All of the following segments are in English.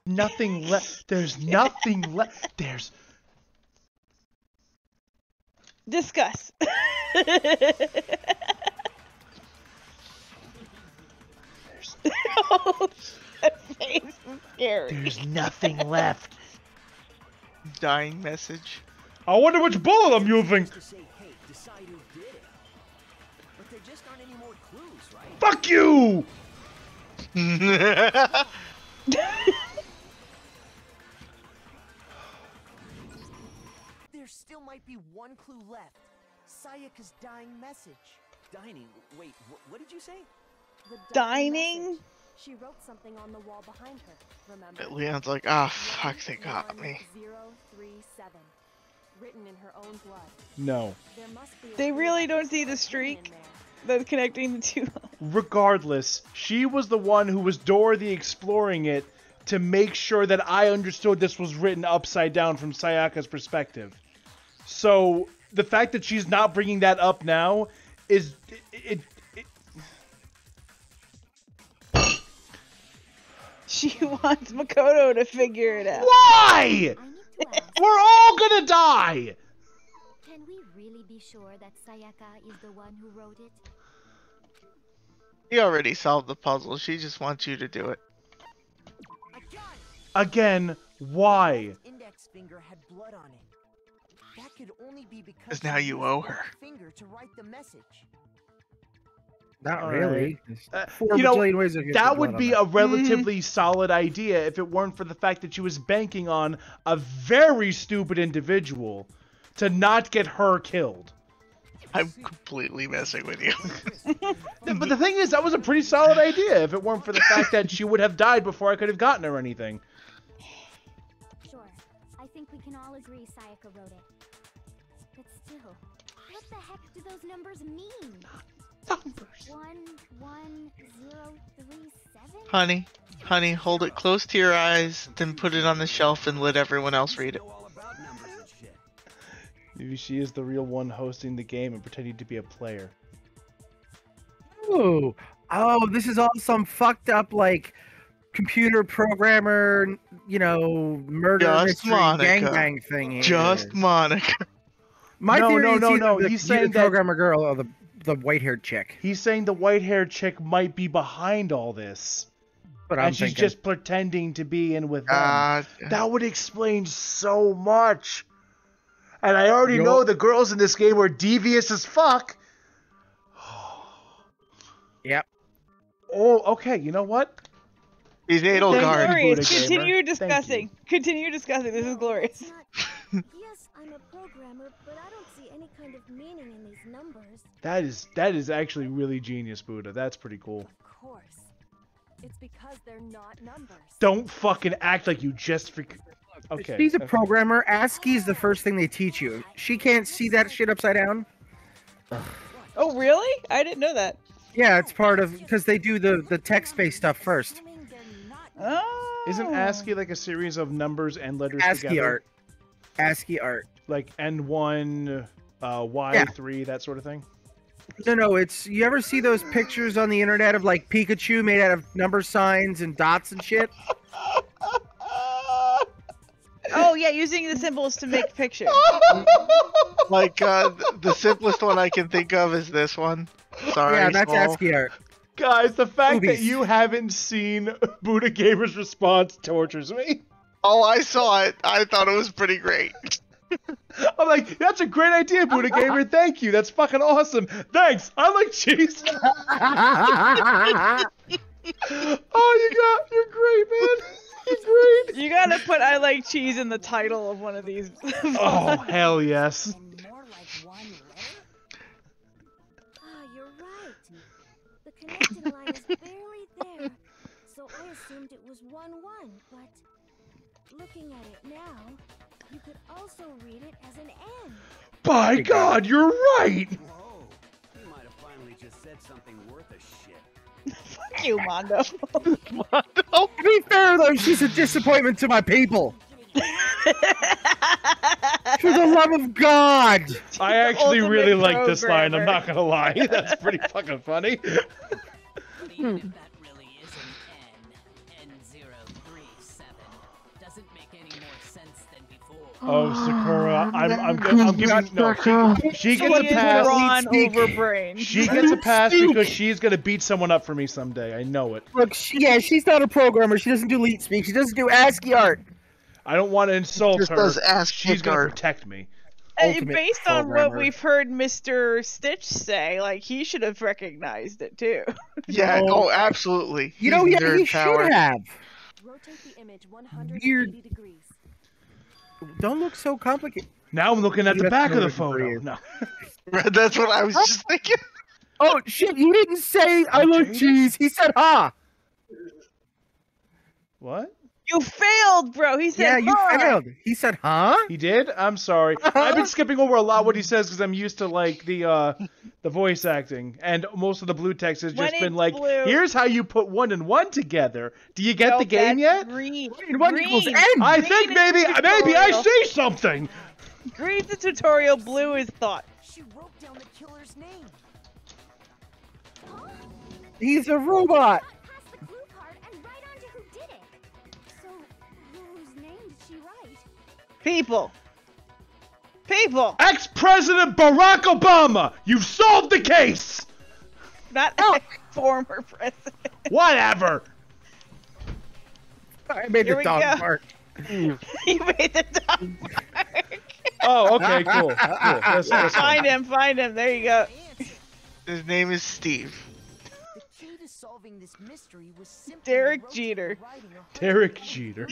Nothing left. There's nothing left. There's. Discuss. Oh, that face is scary. There's nothing left. Dying message. I wonder which bullet I'm using. Fuck you! There still might be one clue left. Sayaka's dying message. Dining? Wait, what did you say? Dining? She wrote something on the wall behind her, remember? Leon's like, ah, fuck, they got me. 037. Written in her own blood. No. There must be They really don't see the streak that's connecting the two. Regardless, she was the one who was Dorothy exploring it to make sure that I understood this was written upside down from Sayaka's perspective. So, the fact that she's not bringing that up now is... She wants Makoto to figure it out. Why? We're all gonna die! Can we really be sure that Sayaka is the one who wrote it? He already solved the puzzle. She just wants you to do it. Again, why? Index finger had blood on it. That could only be because now you owe her. Finger to write the message. Not really. You know, that would be a relatively solid idea if it weren't for the fact that she was banking on a very stupid individual to not get her killed. I'm completely messing with you. But the thing is, that was a pretty solid idea if it weren't for the fact that she would have died before I could have gotten her anything. Sure. I think we can all agree Sayaka wrote it. But still, what the heck do those numbers mean? Numbers. 11037? Honey, hold it close to your eyes, then put it on the shelf and let everyone else read it. Maybe she is the real one hosting the game and pretending to be a player. Ooh. Oh, this is all some fucked up, like, computer programmer, you know, murder mystery gangbang thing here. Just Monica. My theory no. is He's saying the programmer girl or the white-haired chick. He's saying the white-haired chick might be behind all this. But and she's just pretending to be in with them. That would explain so much. And I already know the girls in this game are devious as fuck. Yep. Oh, okay. You know what? He's anal guard. Glorious. Continue discussing. Continue discussing. This is glorious. Yes, I'm a programmer, but I don't see any kind of meaning in these numbers. That is actually really genius, Buddha. That's pretty cool. Of course. It's because they're not numbers. Don't fucking act like you just Okay. She's a programmer. ASCII's the first thing they teach you. She can't see that shit upside down. Oh, really? I didn't know that. Yeah, it's part of because they do the text-based stuff first. Oh. Isn't ASCII like a series of numbers and letters ASCII together? art. ASCII art. Like N1, Y3, that sort of thing? No, it's... You ever see those pictures on the internet of, like, Pikachu made out of number signs and dots and shit? Oh, yeah, using the symbols to make pictures. Like, the simplest one I can think of is this one. Sorry, yeah, that's Saul. ASCII art. Guys, the fact that you haven't seen Buddha Gamer's response tortures me. Oh, I saw it. I thought it was pretty great. I'm like, that's a great idea, Buddha Gamer. Thank you. That's fucking awesome. Thanks. I like cheese. You're great, man. You're great. You gotta put "I like cheese" in the title of one of these. Oh, hell yes. More like one letter? Ah, you're right. The connection line is barely there, so I assumed it was 1-1, but looking at it now, you could also read it as an N. By God, you're right. Whoa, you might have finally just said something worth a shit. Fuck you, Mondo. To be fair, though, she's a disappointment to my people. For the love of God! I actually really like this line, I'm not gonna lie. That's pretty fucking funny. Even if that really is an N037, doesn't make any more sense than before. Oh, Sakura, I'm giving no. She gets a pass. Ron over brain. She gets a pass because she's gonna beat someone up for me someday. I know it. Look, she's not a programmer. She doesn't do leet speak. She doesn't do ASCII art. I don't want to insult Just her. does ASCII She's gonna art. protect me. Based on what we've heard Mr. Stitch say, like, he should have recognized it too. Yeah, oh, absolutely. You know, He's he nerd should power. have. Rotate the image 180 Weird. degrees. Don't look so complicated. Now I'm looking at the That's back of the what photo. it No. That's what I was just thinking. Oh shit! You didn't say I like cheese. He said ha. What? You failed, bro. He said, Yeah, you "Huh." failed. He said huh. He did? I'm sorry. I've been skipping over a lot what he says because I'm used to like the voice acting, and most of the blue text has When just been it's like, blue- "Here's how you put 1 and 1 together." Do you get No, the game that's yet? Green. One equals Green. N. I Green think is maybe I tutorial. see something. Green's the tutorial, blue is thought. She wrote down the killer's name. He's a robot. Pass the clue card and write on to who did it. So, whose name did she write? People. People. Ex-President Barack Obama, you've solved the case. Not former president. Whatever. I made Here the we dog go. bark. You made the dog bark. Oh, okay, cool. That's fine. Find him. There you go. His name is Steve. The key to solving this mystery was simply Derek rotating Jeter. the writing 180 Derek Jeter.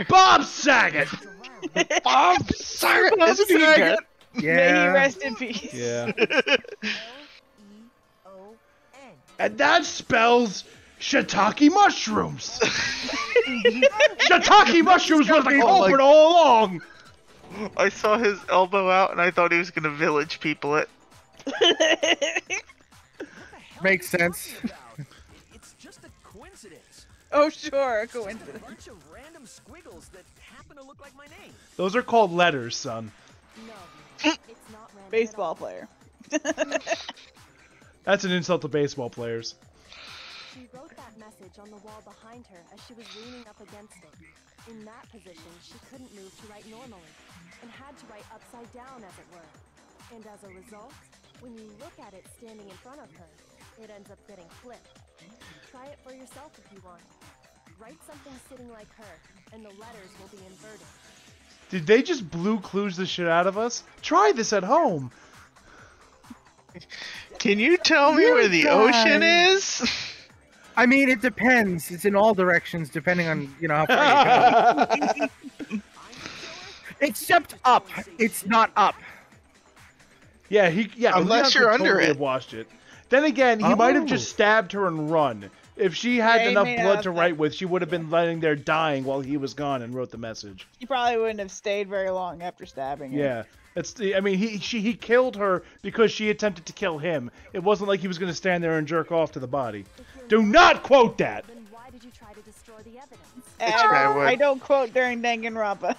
Bob Saget. Bob Saget. Isn't he dead? May he Yeah. rest in peace. Yeah. L-E-O-N. And that spells shiitake mushrooms. Shiitake mushrooms was the culprit all along. I saw his elbow out and I thought he was gonna village people it. Makes sense. It's just a coincidence. Oh, sure, a Just a coincidence. bunch of random squiggles that happen to look like my name. Those are called letters, son. No, it's not random. Baseball player. That's an insult to baseball players. She wrote that message on the wall behind her as she was leaning up against it. In that position, she couldn't move to write normally, and had to write upside down, as it were. And as a result, when you look at it standing in front of her, it ends up getting flipped. Try it for yourself if you want. Write something sitting like her, and the letters will be inverted. Did they just Blue Clues the shit out of us? Try this at home. Can you tell me where the ocean is? I mean, it depends. It's in all directions, depending on how far you go. Except up. It's not up. Yeah, Unless Leon you're could under totally it. have watched it. Then again, he might have Oh. just stabbed her and run. If she had Yeah, he enough may blood have, to write with, she would have been laying there dying while he was gone and wrote the message. You probably wouldn't have stayed very long after stabbing her. Yeah. He killed her because she attempted to kill him. It wasn't like he was going to stand there and jerk off to the body. Do not quote that! Then why did you try to destroy the evidence? guy would. I don't quote during Danganronpa.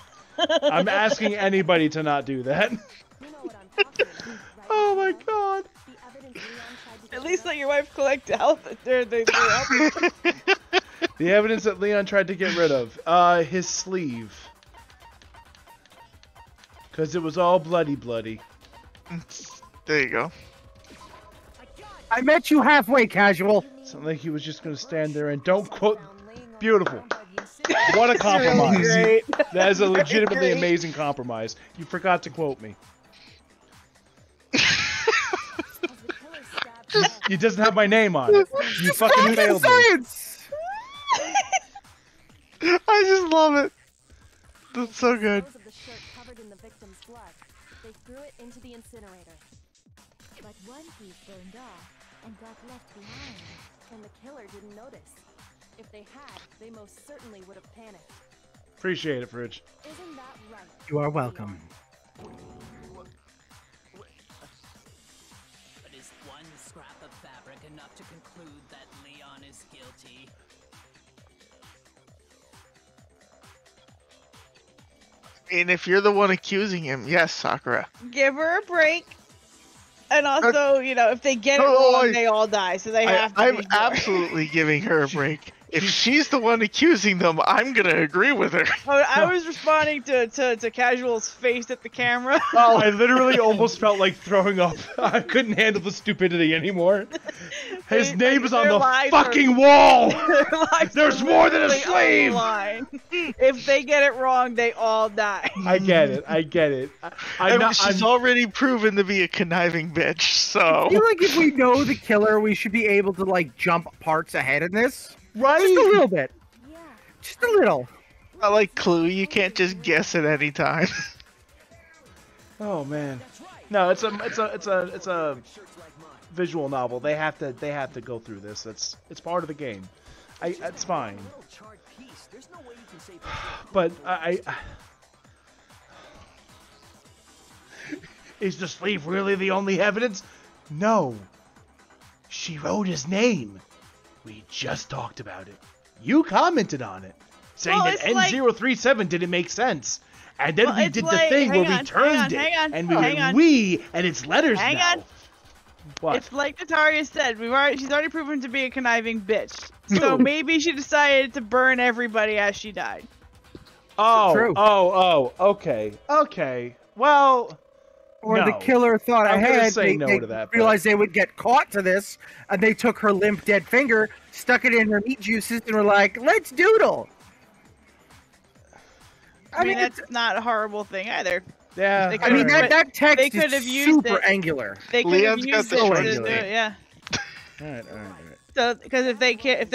I'm asking anybody to not do that. You know what I'm talking about, right? Oh my god. The evidence Leon tried to At get least rid let your wife collect the The evidence that Leon tried to get rid of. His sleeve. Because it was all bloody. There you go. I met you halfway, casual. Something like he was just going to stand there and don't quote. around laying on the Beautiful. ground by the incinerator. What a compromise. Great. That is a legitimately Great. amazing compromise. You forgot to quote me. As the killer stabbed her, He doesn't have my name on it. You fucking failed me. Science! I just love it. That's so good. clothes of the shirt covered in the victim's blood. They threw it into the incinerator. But one piece burned off and got left behind. And the killer didn't notice. If they had, they most certainly would have panicked. Appreciate it, Fridge. Isn't that right? You are welcome. But is one scrap of fabric enough to conclude that Leon is guilty? And if you're the one accusing him, yes, Sakura. Give her a break. And also, you know, if they get it wrong, they all die. So they have to. I'm absolutely giving her a break. If she's the one accusing them, I'm gonna agree with her. I was responding to Casual's face at the camera. Oh, I literally almost felt like throwing up. I couldn't handle the stupidity anymore. His name is on the fucking wall! There's more than a slave! If they get it wrong, they all die. I get it. She's already proven to be a conniving bitch, so... I feel like if we know the killer, we should be able to, like, jump parts ahead in this. Right? Just a little bit. Yeah. Just a little. Not like Clue, you can't just guess at any time. Oh man. No, it's a visual novel. They have to go through this. It's part of the game. It's fine. But is the slave really the only evidence? No. She wrote his name. We just talked about it. You commented on it, saying that N037 didn't make sense. And then we did the thing where we turned it, and we went we, and it's letters now. What? It's like Natalia said, she's already proven to be a conniving bitch. So maybe she decided to burn everybody as she died. Okay. Well... Or the killer thought ahead, they that, realized they would get caught to this, and they took her limp dead finger, stuck it in her meat juices, and were like, let's doodle! I mean, that's not a horrible thing either. Yeah. I mean, that text is super angular. They could have used it to do it, yeah. Alright. So, because if they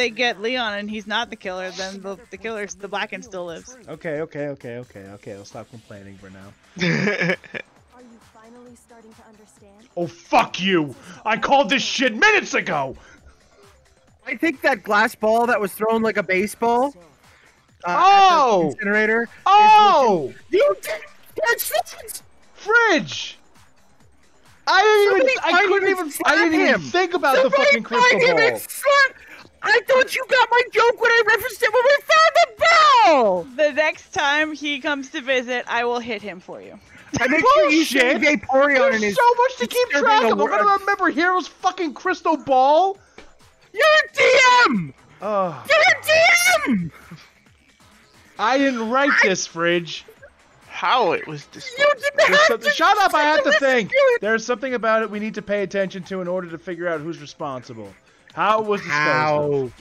get Leon and he's not the killer, then the killer's the Blacken still lives. Okay. I'll stop complaining for now. Are you finally starting to understand? Oh, fuck you! I called this shit minutes ago! I think that glass ball that was thrown like a baseball. At the incinerator. Oh! You did that! Fridge! I didn't even think about the fucking crystal ball. I thought you got my joke when I referenced it when we found the ball! The next time he comes to visit, I will hit him for you. I make sure you say Vaporeon in his... There's so much to keep track of. I'm gonna remember Hero's fucking crystal ball. You're a DM! Oh. You're a DM! I didn't write this, Fridge. How it was disposed. You didn't have to... Shut up, I have to think. There's something about it we need to pay attention to in order to figure out who's responsible. How it was disposed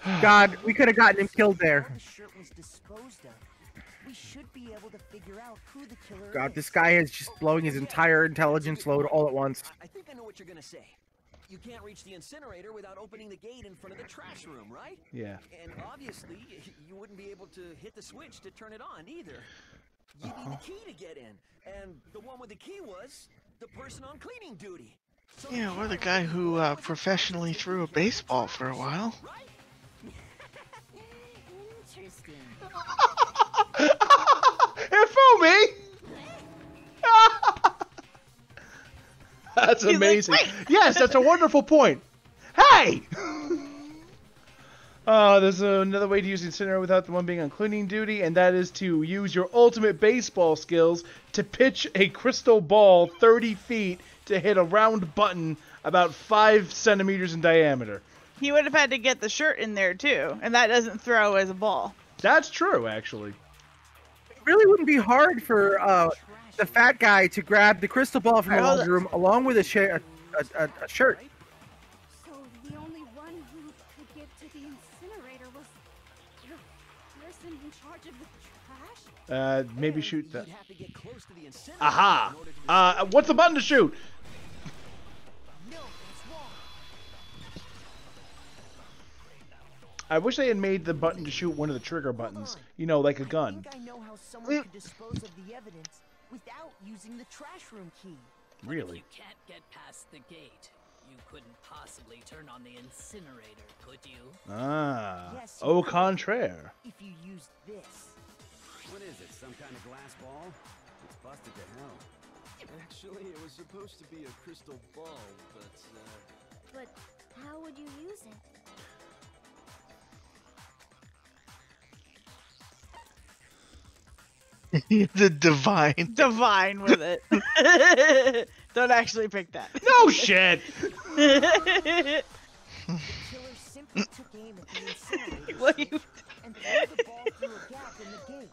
of. God, we could have gotten him killed there. God, this guy is just blowing his entire intelligence load all at once. I think I know what you're gonna say. You can't reach the incinerator without opening the gate in front of the trash room, right? Yeah. And obviously, you wouldn't be able to hit the switch to turn it on either. You need the key to get in, and the one with the key was the person on cleaning duty. So yeah, or the guy who professionally threw a baseball for a while. Interesting. It fooled me! That's amazing. Like, yes, that's a wonderful point. Hey! There's another way to use the incinerator without the one being on cleaning duty, and that is to use your ultimate baseball skills to pitch a crystal ball 30 feet to hit a round button about 5 centimeters in diameter. He would have had to get the shirt in there too, and that doesn't throw as a ball. That's true, actually. It really wouldn't be hard for the fat guy to grab the crystal ball from the laundry room along with a shirt. So the only one who could get to the incinerator was the person in charge of the trash? Maybe shoot that. Aha! What's the button to shoot? I wish they had made the button to shoot one of the trigger buttons. You know, like a gun. I think I know how someone could dispose of the evidence without using the trash room key. Really? If you can't get past the gate, you couldn't possibly turn on the incinerator, could you? Ah. Yes, Au contraire. If you used this. What is it, some kind of glass ball? It's busted to hell. Actually, it was supposed to be a crystal ball, but But how would you use it? The divine. Divine with it. Don't actually pick that. No shit. The killer simply took aim at the incinerator What you- and threw the ball through a gap in the gate.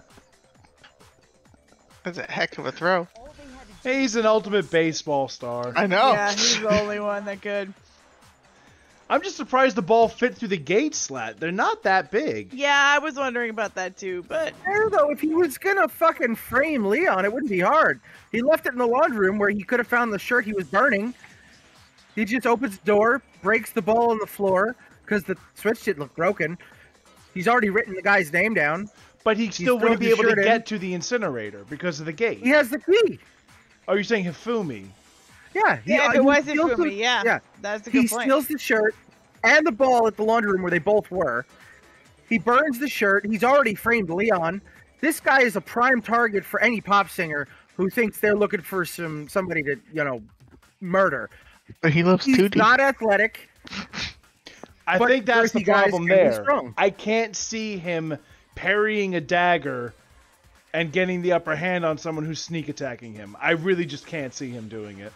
That's a heck of a throw. All they had to do He's an ultimate baseball star. I know. Yeah, he's the only one that could. I'm just surprised the ball fit through the gate slat. They're not that big. Yeah, I was wondering about that too, but There, though, if he was gonna fucking frame Leon, it wouldn't be hard. He left it in the laundry room where he could have found the shirt he was burning. He just opens the door, breaks the ball on the floor because the switch didn't look broken. He's already written the guy's name down. But he still throws wouldn't be the able to shirt in. get to the incinerator because of the gate. He has the key. Oh, you're saying Hifumi? Yeah, yeah, if he it was steals Ifumi, the- yeah, that's a good He point. steals the shirt and the ball at the laundry room where they both were. He burns the shirt. He's already framed Leon. This guy is a prime target for any pop singer who thinks they're looking for somebody to, murder. But he loves He's 2D. not athletic. I But think that's the girthy guys problem can be there. strong. I can't see him parrying a dagger and getting the upper hand on someone who's sneak attacking him. I really just can't see him doing it.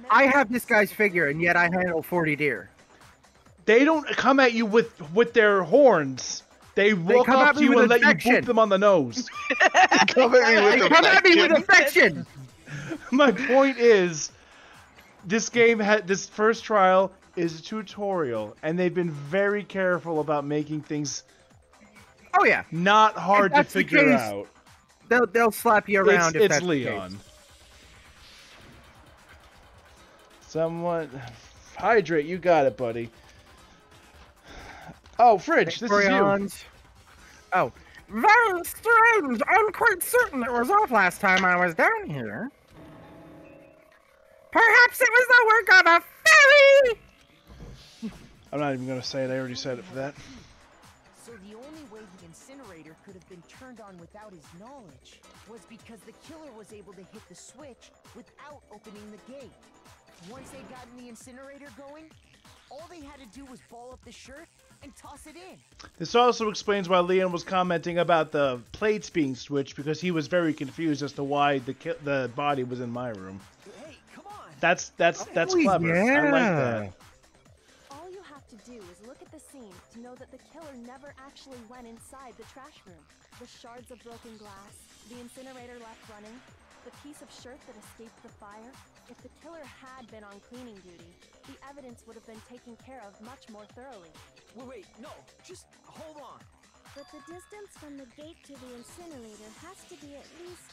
I have this guy's figure, and yet I handle 40 deer. They don't come at you with their horns. They walk come up at to me you with and let you affection. boop them on the nose. Come at me with Come at me with affection. affection. My point is, this game this first trial is a tutorial, and they've been very careful about making things Oh yeah, not hard If to that's the figure case, out. they'll slap you around if It's that's the Leon. case. Somewhat hydrate. You got it, buddy. Oh, Fridge, this is you. Crayons. Oh, very strange. I'm quite certain it was off last time I was down here. Perhaps it was the work of a fairy. I'm not even gonna say it. I already said it for that. So the only way the incinerator could have been turned on without his knowledge was because the killer was able to hit the switch without opening the gate. Once they'd gotten the incinerator going, all they had to do was ball up the shirt and toss it in. This also explains why Leon was commenting about the plates being switched, because he was very confused as to why the body was in my room. Hey, come on. That's Oh, clever. I like that. All you have to do is look at the scene to know that the killer never actually went inside the trash room. The shards of broken glass, the incinerator left running, the piece of shirt that escaped the fire. If the killer had been on cleaning duty, the evidence would have been taken care of much more thoroughly. Wait, no, just hold on. But the distance from the gate to the incinerator has to be at least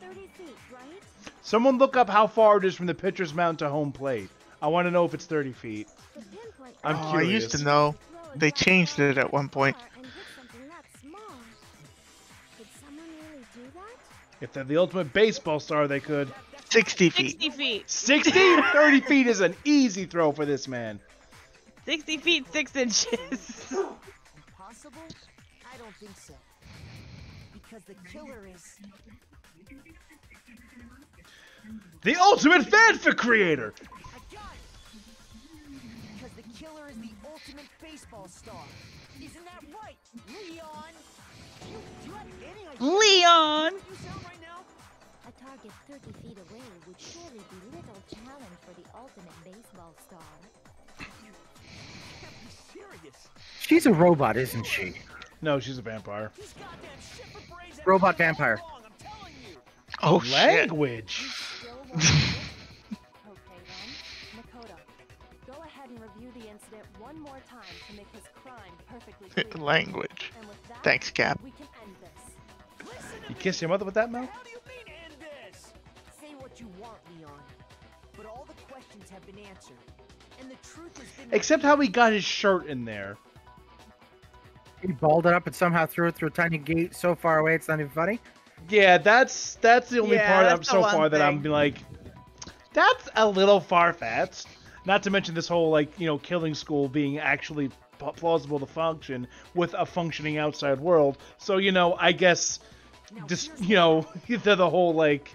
30 feet, right? Someone look up how far it is from the pitcher's mound to home plate. I want to know if it's 30 feet. The pinpoint I'm Oh, I curious. used to know. They changed it at one point. and hit something that small. Did someone really do that? If they're the ultimate baseball star, they could. 60 feet. 60 feet. 60? 30 feet is an easy throw for this man. 60 feet, 6 inches. Impossible? I don't think so. Because the killer is... The ultimate fanfic creator! I got it! Because the killer is the ultimate baseball star. Isn't that right, Leon? Do you have any idea Leon! what you sound right now? A target 30 feet away would surely be little challenge for the ultimate baseball star. You can't be serious. She's a robot, isn't she? No, she's a vampire. These goddamn shipper braids have Robot been all vampire. along, I'm telling you. Oh shit. Language! Still want it? Okay then, Makoto, go ahead and review the incident one more time to make his crime perfectly clear. Language. And with that, Thanks, Cap. we can end this. Listen to You me. kiss your mother with that, Mel? How do you mean end this? Say what you want, Leon. But all the questions have been answered. And the truth has been... Except how he got his shirt in there. He balled it up and somehow threw it through a tiny gate so far away it's not even funny. Yeah, that's the only Yeah, part that's I'm the so one far that I'm thing. like, that's a little far-fetched. Not to mention this whole, like, killing school being actually plausible to function with a functioning outside world. So, I guess, just, the whole, like,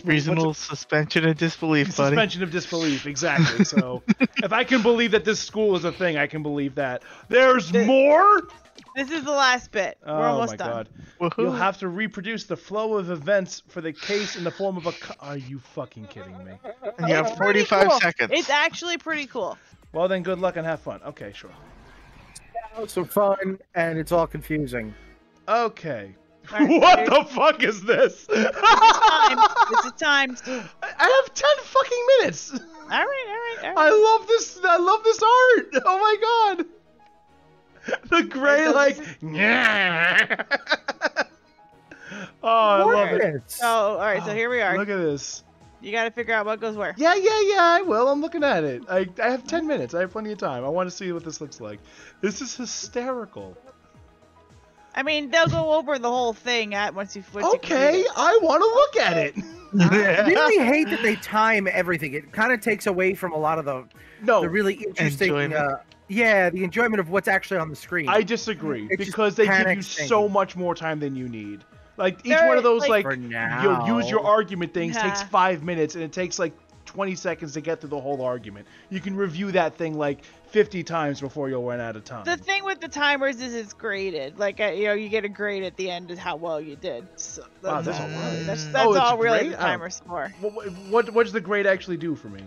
Reasonable suspension of disbelief, buddy. suspension of disbelief, exactly. So, if I can believe that this school is a thing, I can believe that. There's more? This is the last bit. We're almost done. God. Woohoo. You'll have to reproduce the flow of events for the case in the form of a... Are you fucking kidding me? And you have 45 Cool. seconds. It's actually pretty cool. Well, then good luck and have fun. Okay, sure. Some fun, and it's all confusing. Okay. Right, What the fuck is this? This is time. I have 10 fucking minutes. All right. I love this. I love this art. Oh my god. The gray, like, yeah. Oh, I love it. So, all right. So here we are. Look at this. You got to figure out what goes where. Yeah. I will. I'm looking at it. I have 10 minutes. I have plenty of time. I want to see what this looks like. This is hysterical. I mean, they'll go over the whole thing once you. Okay, I want to look at it. I really hate that they time everything. It kind of takes away from a lot of the really interesting. The enjoyment of what's actually on the screen. I disagree It's because just they give you panic so thinking. much more time than you need. Like each one of those, like For you'll now. use your argument things Yeah. takes 5 minutes, and it takes like 20 seconds to get through the whole argument. You can review that thing like 50 times before you'll run out of time. The thing with the timers is it's graded. Like you get a grade at the end of how well you did. So Wow, that's that's all all really. right. That's Oh, it's all really great? the I don't- timer's for. What does the grade actually do for me?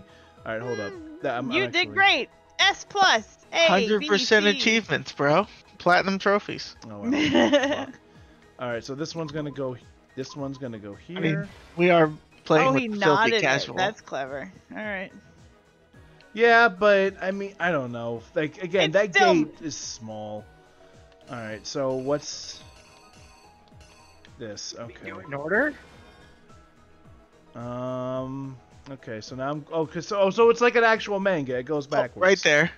All right, hold up. I'm You actually... did great. S plus. A. 100% B, C. achievements, bro. Platinum trophies. Oh, wow. Fuck. All right, so this one's gonna go. This one's gonna go here. I mean, we are playing Oh, with he filthy nodded casual. it. That's clever. All right. Yeah, but I mean, I don't know. Like again, It's that still- gate is small. All right, so what's this? Okay. In order? Okay, so now I'm. Oh, so it's like an actual manga. It goes backwards. Right there.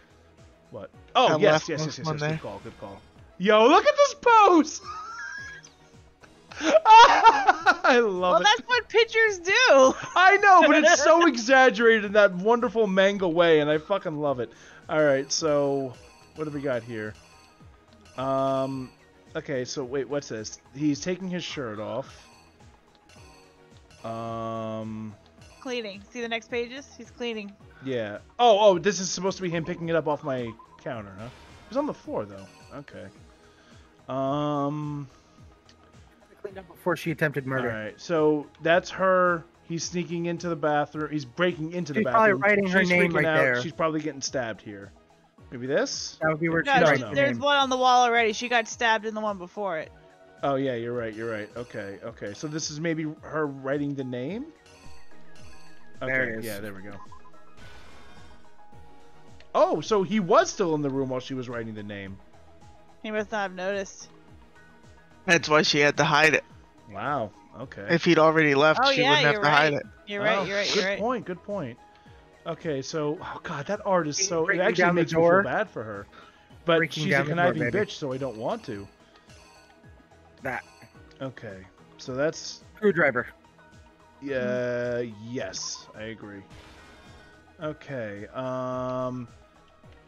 What? Oh, That yes. one there. Good call. Good call. Yo, look at this pose. I love Well, it. that's what pictures do. I know, but it's so exaggerated in that wonderful manga way, and I fucking love it. All right, so what do we got here? Okay, so wait, what's this? He's taking his shirt off. Cleaning. See the next pages? He's cleaning. Yeah. Oh, this is supposed to be him picking it up off my counter, huh? It was on the floor though. Okay. Cleaned up before she attempted murder. All right, so that's her. He's sneaking into the bathroom. He's breaking into the She's probably bathroom. writing her She's name freaking right out. there. She's probably getting stabbed here. Maybe this? That would be where No, she No, writes no. her there's name. one on the wall already. She got stabbed in the one before it. Oh yeah, you're right. Okay. So this is maybe her writing the name. Okay, There it is. yeah, there we go. Oh, so he was still in the room while she was writing the name. He must not have noticed. That's why she had to hide it. Wow. Okay. If he'd already left, Oh she yeah, wouldn't have you're to hide right. it. You're right. Oh, You're right. Good You're right. point. Good point. Okay, so oh god, that art is so. It breaking actually down the makes me feel door. bad for her. But Breaking she's a down the door, conniving baby. bitch, so I don't want to. That Okay, so that's screwdriver. yeah. Yes, I agree. Okay.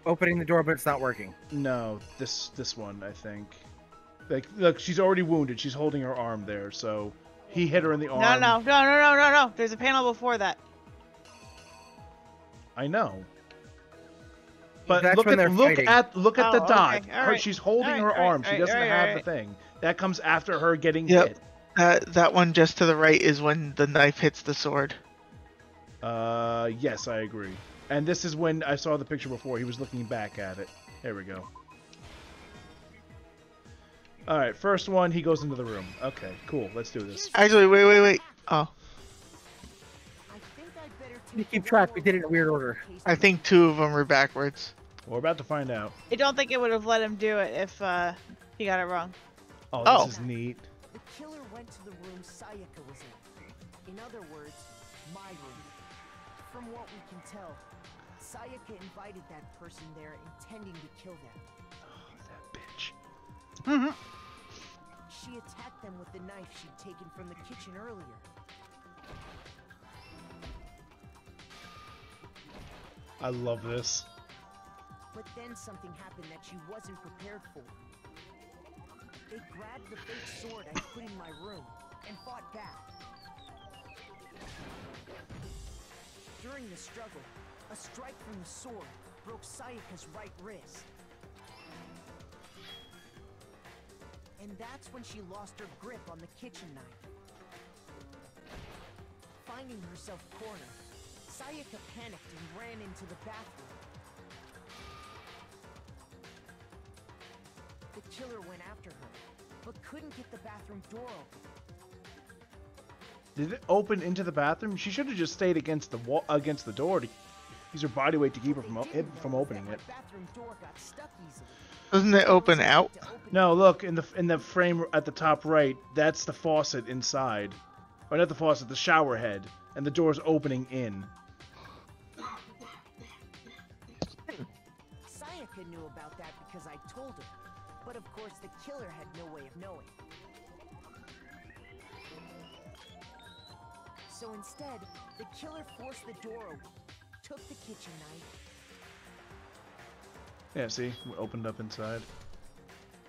Opening the door, but it's not working. No, this one I think. Like, look, she's already wounded. She's holding her arm there, so he hit her in the arm. No. There's a panel before that. I know. But That's look when they're at fighting. look at Oh, the dot. okay, all Her, right. she's holding All right, her all right, arm. She all doesn't right, have all the thing. That comes after her getting Yep. hit. That one just to the right is when the knife hits the sword. Yes, I agree. And this is when I saw the picture before. He was looking back at it. There we go. All right, first one. He goes into the room. Okay, cool. Let's do this. Actually, wait. Oh, I think I'd better You take keep the track. We roll did it in weird order. case I think two of them are backwards. We're about to find out. I don't think it would have let him do it if he got it wrong. Oh, Oh. this is neat. the killer went to the room Sayaka was in. In other words, my room. From what we can tell, Sayaka invited that person there intending to kill them. Oh, that bitch. She attacked them with the knife she'd taken from the kitchen earlier. I love this. But then something happened that she wasn't prepared for. They grabbed the fake sword I put in my room and fought back. During the struggle, a strike from the sword broke Sayaka's right wrist. And that's when she lost her grip on the kitchen knife. Finding herself cornered, Sayaka panicked and ran into the bathroom. The killer went after her, but couldn't get the bathroom door open. Did it open into the bathroom? She should have just stayed against the wall, against the door to use her body weight to keep her from opening it. Bathroom door got stuck easily. Doesn't it open out? No, look in the frame at the top right. That's the faucet inside, or not the faucet, the shower head, and the door's opening in. Sayaka knew about that because I told her, but of course the killer had no way of knowing. So instead, the killer forced the door open, took the kitchen knife. Yeah, see, it opened up inside.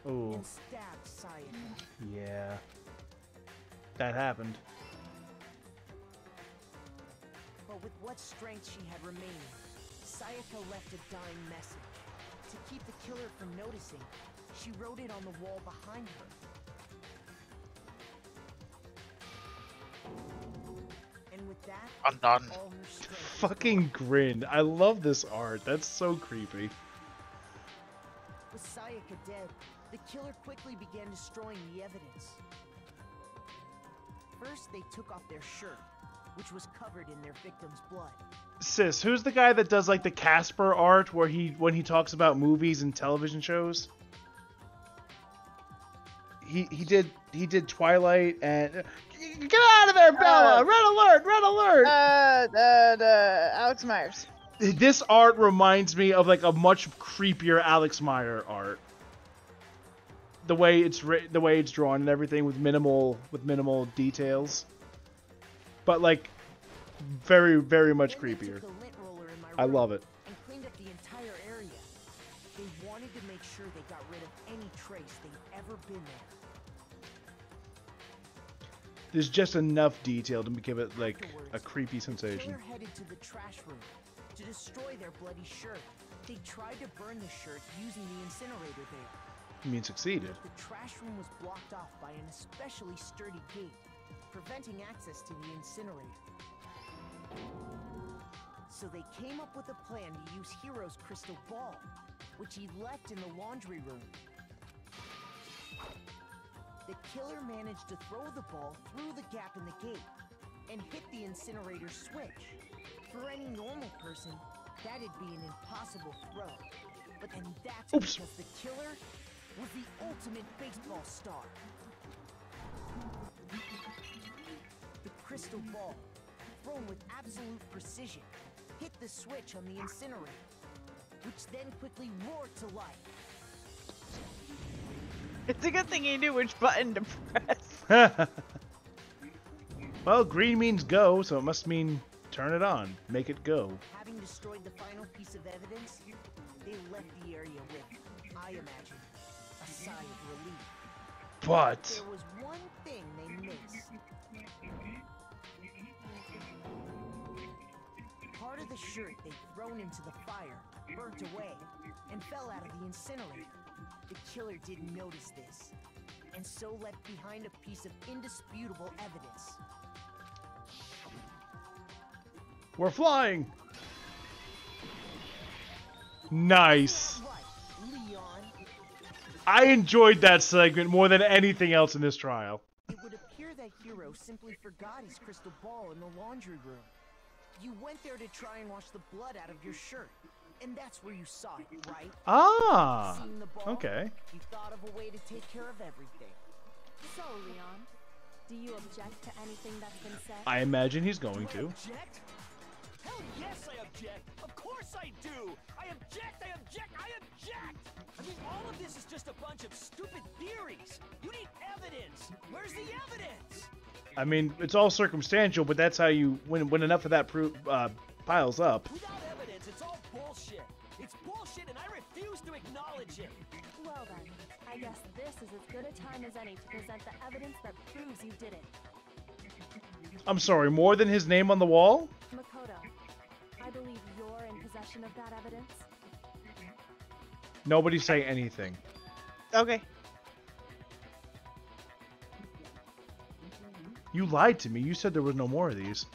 Oh, And stabbed Sayaka. yeah, that happened. But with what strength she had remaining, Sayaka left a dying message. To keep the killer from noticing, she wrote it on the wall behind her. And with that, I'm done. all her strength was Fucking gone. grin. I love this art. That's so creepy. With Sayaka dead, the killer quickly began destroying the evidence. First, they took off their shirt, which was covered in their victim's blood. Sis, who's the guy that does like the Casper art where when he talks about movies and television shows? He did Twilight and get out of there, Bella! Red alert! Red alert! Alex Myers. This art reminds me of like a much creepier Alex Meyer art. The way it's drawn and everything with minimal details, but like very much Then they creepier. took a lint roller in my I room love it. and cleaned up the entire area. They wanted to make sure they got rid of any trace they'd ever been there. There's just enough detail to give it like a Afterwards, creepy The sensation. killer headed to the trash room to destroy their bloody shirt. They tried to burn the shirt using the incinerator there. I mean, succeeded. But the trash room was blocked off by an especially sturdy gate, preventing access to the incinerator. So they came up with a plan to use Hero's crystal ball, which he left in the laundry room. The killer managed to throw the ball through the gap in the gate and hit the incinerator switch. For any normal person, that'd be an impossible throw. But then that's Oops. because the killer was the ultimate baseball star. The crystal ball, thrown with absolute precision, hit the switch on the incinerator, which then quickly roared to life. It's a good thing he knew which button to press. Well, green means go, so it must mean turn it on, make it go. Having destroyed the final piece of evidence, they left the area with, I imagine, a sigh of relief. But There was one thing they missed. Part of the shirt they'd thrown into the fire burnt away and fell out of the incinerator. The killer didn't notice this, and so left behind a piece of indisputable evidence. we're flying. Nice. Right, Leon. I enjoyed that segment more than anything else in this trial. It would appear that Hero simply forgot his crystal ball in the laundry room. You went there to try and wash the blood out of your shirt, and that's where you saw it, right? Ah, Seeing the ball, okay. you thought of a way to take care of everything. So, Leon, do you object to anything that's been said? I imagine he's going Do I to. object? Hell yes, I object. Of course I do. I object. I object. I object. I mean, all of this is just a bunch of stupid theories. You need evidence. Where's the evidence? I mean, it's all circumstantial, but that's how you when enough of that piles up. Without evidence, it's all bullshit. It's bullshit, and I refuse to acknowledge it. Well then, I guess this is as good a time as any to present the evidence that proves you did it. I'm sorry, more than his name on the wall? Makoto, I believe you're in possession of that evidence. Nobody say anything. Okay. You lied to me. You said there was no more of these.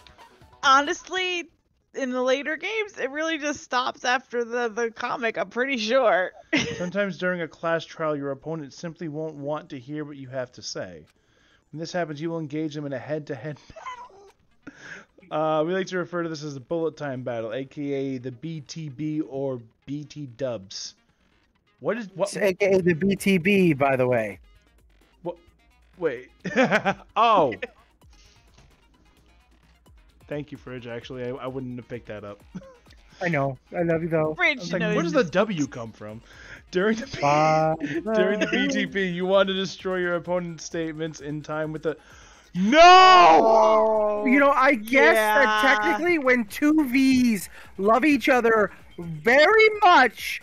Honestly, in the later games, it really just stops after the comic, I'm pretty sure. Sometimes during a class trial, your opponent simply won't want to hear what you have to say. When this happens, you will engage them in a head-to-head battle. We like to refer to this as the bullet time battle, aka the BTB or BT dubs. What is what? It's AKA the BTB, by the way. What? Wait. Oh. Thank you, Fridge. Actually, I wouldn't have picked that up. I know. I love you though. Fridge Like, knows where does the W come from? During the during the BTB, you want to destroy your opponent's statements in time with the. No! You know, I guess that technically when two V's love each other very much,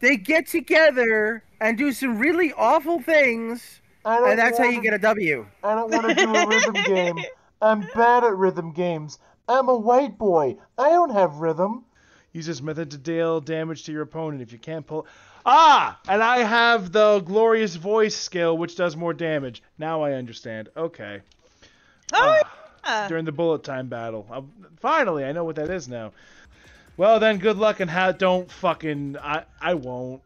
they get together and do some really awful things, and that's how you get a W. I don't want to do a rhythm game. I'm bad at rhythm games. I'm a white boy. I don't have rhythm. Use this method to deal damage to your opponent if you can't pull... Ah! And I have the glorious voice skill, which does more damage. Now I understand. Okay. Oh, yeah. During the bullet time battle. Finally, I know what that is now. Well then, good luck and don't fucking... I won't.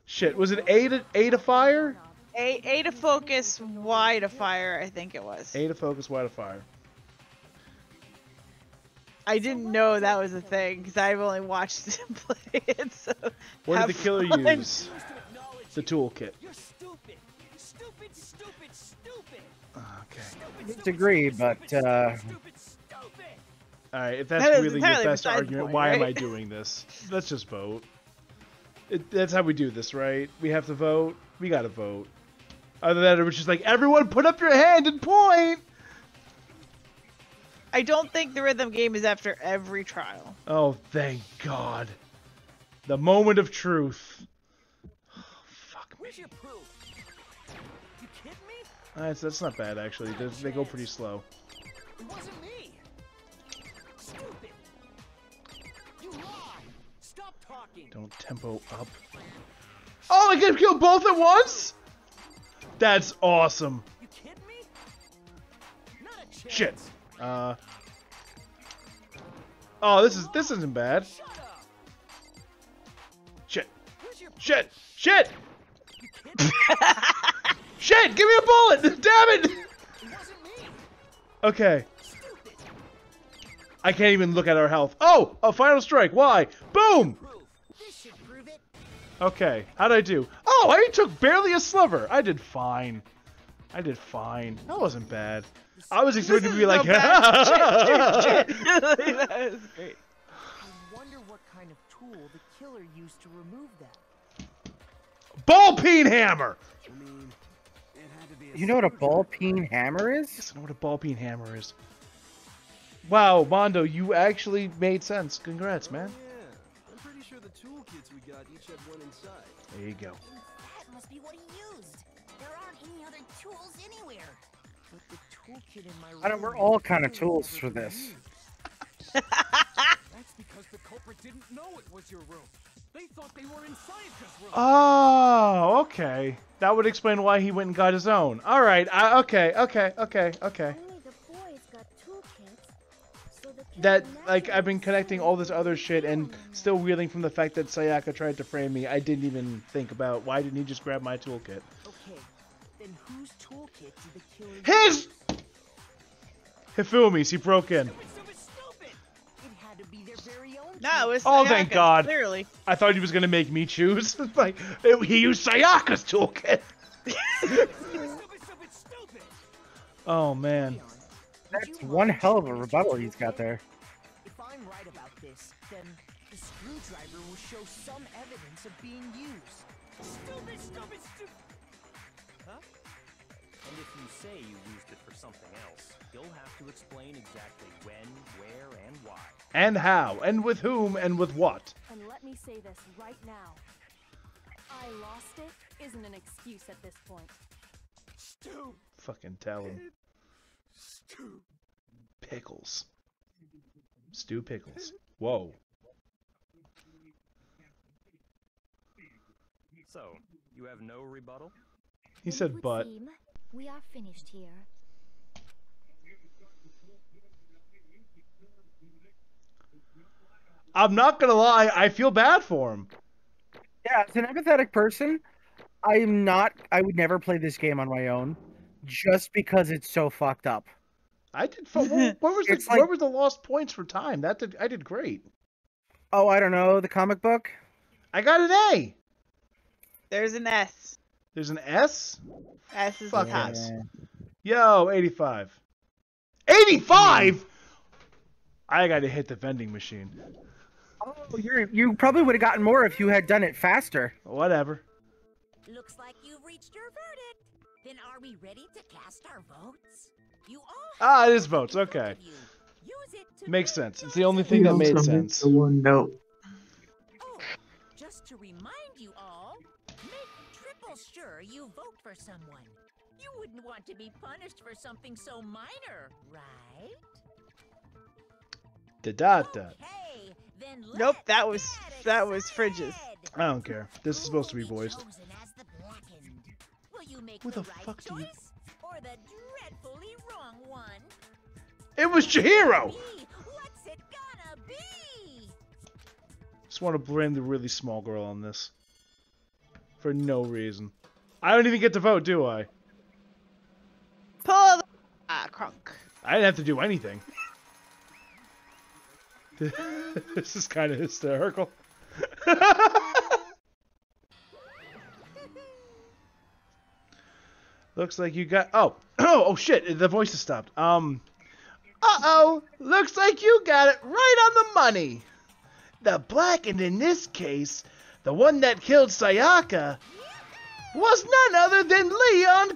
Shit, was it A to fire? A to focus, Y to fire, I think it was. A to focus, Y to fire. I didn't know that was a thing because I've only watched him play it. So What did the killer fun. use? The toolkit. You're stupid. Stupid, stupid, stupid. Okay. Disagree, but Stupid, stupid. Alright, if that's That is really your entirely best beside the argument, point, why am I right? doing this? Let's just vote. That's how we do this, right? We have to vote. We gotta vote. Other than that, it was just like, everyone put up your hand and point! I don't think the rhythm game is after every trial. Oh, thank God. The moment of truth. Oh, fuck me. Where's your proof? You kidding me? That's not bad, actually. They go pretty slow. It wasn't me. Stupid. You lied. Stop talking. Don't tempo up. Oh, I can kill both at once? That's awesome. You kidding me? Not a chance. Shit. Oh, this isn't bad. Shut up. Shit. Where's your Shit. Shit. You kidding me? Shit. Give me a bullet. Damn it. It wasn't me. Okay. I can't even look at our health. Oh, a final strike. Why? Boom. Proof. This should prove it. Okay. How'd I do? Oh, I took barely a sliver. I did fine. That wasn't bad. I was expecting to be like, That was great. I wonder what kind of tool the killer used to remove that. ball peen hammer. I mean, it had to be a you know what a screwdriver. ball peen hammer is? Yes, I know what a ball peen hammer is. Wow, Mondo, you actually made sense. Congrats, man. Yeah, I'm pretty sure the toolkits we got each had one inside. There you go. That must be what he used. There aren't any other tools anywhere. But the toolkit in my room... I don't, we're all kind of tools for this. That's because the culprit didn't know it was your room. They thought they were in Scientist's room. Oh, okay. That would explain why he went and got his own. All right. Okay. Only the boys got toolkits, so the That, killer like, I've been naturally connecting all this other decided shit to and kill him. still reeling from the fact that Sayaka tried to frame me. I didn't even think about why didn't he just grab my toolkit. Okay, then whose toolkit did the killer His! Hifumi's. He broke in. Stupid, stupid. It had to be their very own No, it was Oh, thank Sayaka, God. Clearly. I thought he was gonna make me choose. Like, he used Sayaka's toolkit. Stupid. Oh man. That's one hell of a rebuttal he's got there. If I'm right about this, then the screwdriver will show some evidence of being used. Stupid, stupid, stupid. Huh? And if you say you used it for something else, you'll have to explain exactly when, where, and why. And how, and with whom, and with what. And let me say this right now. I lost it isn't an excuse at this point. Stupid. Fucking tell him. Stupid. Pickles. Stew Pickles. Whoa. So, you have no rebuttal? He It said would but. seem We are finished here. I'm not gonna lie, I feel bad for him. Yeah, as an empathetic person, I would never play this game on my own, just because it's so fucked up. I did. Where were the lost points for time? I did great. Oh, I don't know, the comic book. I got an A. There's an S. There's an S. S is Fuck the top. S. Yo, 85. 85. I got to hit the vending machine. Oh, you probably would have gotten more if you had done it faster. Whatever. Looks like you've reached your verdict. Then are we ready to cast our votes? You all Ah, it is votes. Okay. use it to Makes sense. It's the only thing that made sense. No. Oh, just to remind you all, make triple sure you vote for someone. You wouldn't want to be punished for something so minor, right? Da-da-da. Hey, then Nope, that was Fridge's. I don't care. This is supposed to be voiced. chosen as the blackened. Will you make Who the the right fuck do you- choice or the dreadfully wrong one? It was Chihiro! What's it gonna be? Just want to blame the really small girl on this. For no reason. I don't even get to vote, do I? Pull the crunk. I didn't have to do anything. This is kind of hysterical. Looks like you got... Oh shit, the voice has stopped. Uh-oh, looks like you got it right on the money. The blackened in this case, the one that killed Sayaka, was none other than Leon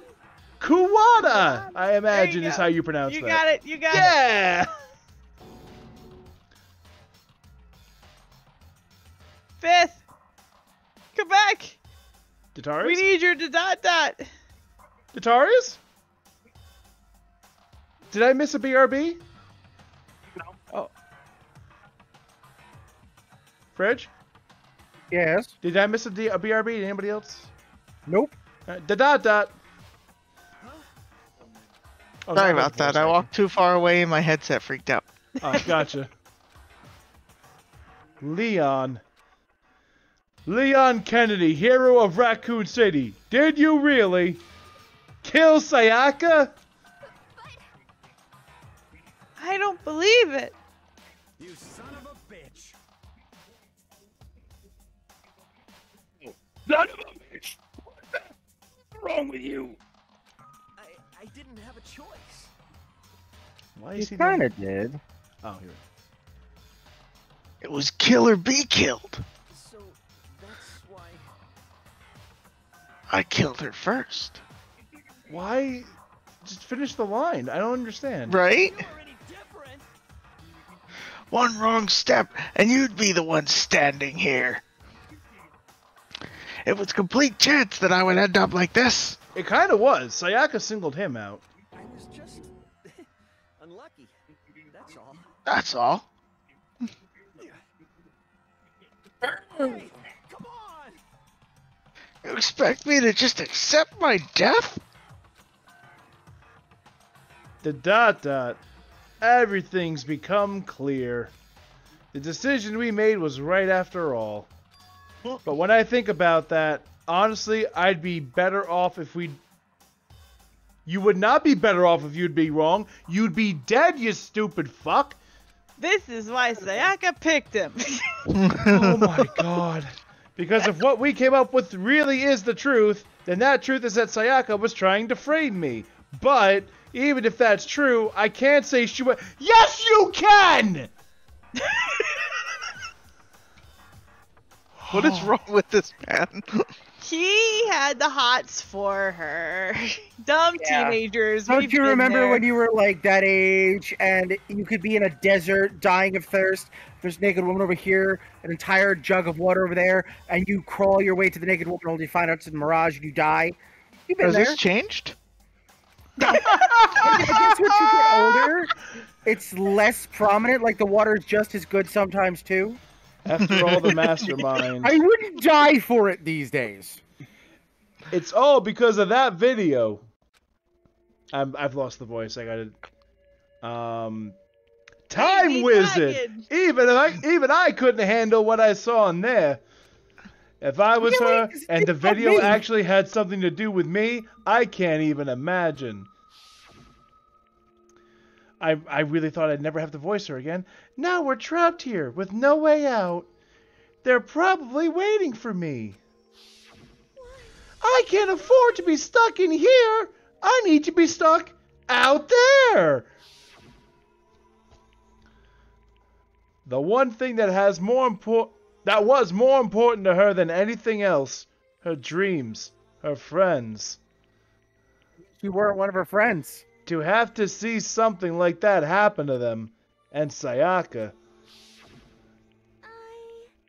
Kuwata, I imagine is how you pronounce that. You got it, you got it. Yeah! Fifth. Come back. Dataris? We need your dot. Dataris? Did I miss a BRB? No. Oh. Fridge? Yes. Did I miss a BRB? Did anybody else? Nope. Dot. Oh, Sorry no, about that. I walked too far away and my headset freaked out. Oh, gotcha. Leon Kennedy, hero of Raccoon City. Did you really kill Sayaka? I don't believe it. You son of a bitch. Son of a bitch! What's wrong with you? I didn't have a choice. Why You is he kind of did. Oh, here. It was kill or be killed. So that's why. I killed her first. Why? Just finish the line. I don't understand. Right? You are any different. One wrong step and you'd be the one standing here. It was complete chance that I would end up like this. It kind of was. Sayaka singled him out. I was just unlucky. That's all. That's all. Hey, come on. You expect me to just accept my death? Dot. Everything's become clear. The decision we made was right after all. But when I think about that, honestly, I'd be better off if we... You would not be better off if you'd be wrong. You'd be dead, you stupid fuck. This is why Sayaka picked him. Oh my god. Because if what we came up with really is the truth, then that truth is that Sayaka was trying to frame me. But, even if that's true, I can't say she was... Yes, you can! What is wrong with this man? He had the hots for her. Dumb teenagers. Don't we've you been remember there. when you were like that age and you could be in a desert dying of thirst? There's a naked woman over here, an entire jug of water over there, and you crawl your way to the naked woman only to find out it's a mirage and you die. You've been Has there. this changed? I guess once you get older, it's less prominent. Like the water is just as good sometimes too. After all the masterminds. I wouldn't die for it these days. It's all because of that video. I've lost the voice. I got it. Time Baby Wizard. dragon. Even I couldn't handle what I saw in there. If I was Really? her and the It's not video me. actually had something to do with me, I can't even imagine. I really thought I'd never have to voice her again. Now we're trapped here with no way out. They're probably waiting for me. I can't afford to be stuck in here. I need to be stuck out there. The one thing that was more important to her than anything else, her dreams, her friends. You weren't one of her friends. To have to see something like that happen to them, and Sayaka.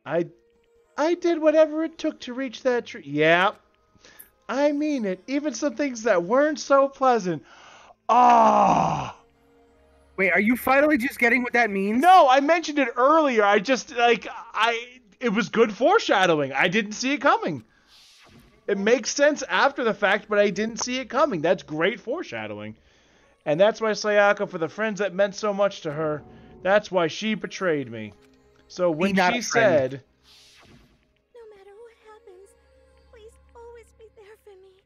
I did whatever it took to reach that tree. Yeah, I mean it. Even some things that weren't so pleasant. Ah. Wait, are you finally just getting what that means? No, I mentioned it earlier. I just it was good foreshadowing. I didn't see it coming. It makes sense after the fact, but I didn't see it coming. That's great foreshadowing. And that's why Sayaka, for the friends that meant so much to her, that's why she betrayed me. So when she said, No matter what happens, please always be there for me.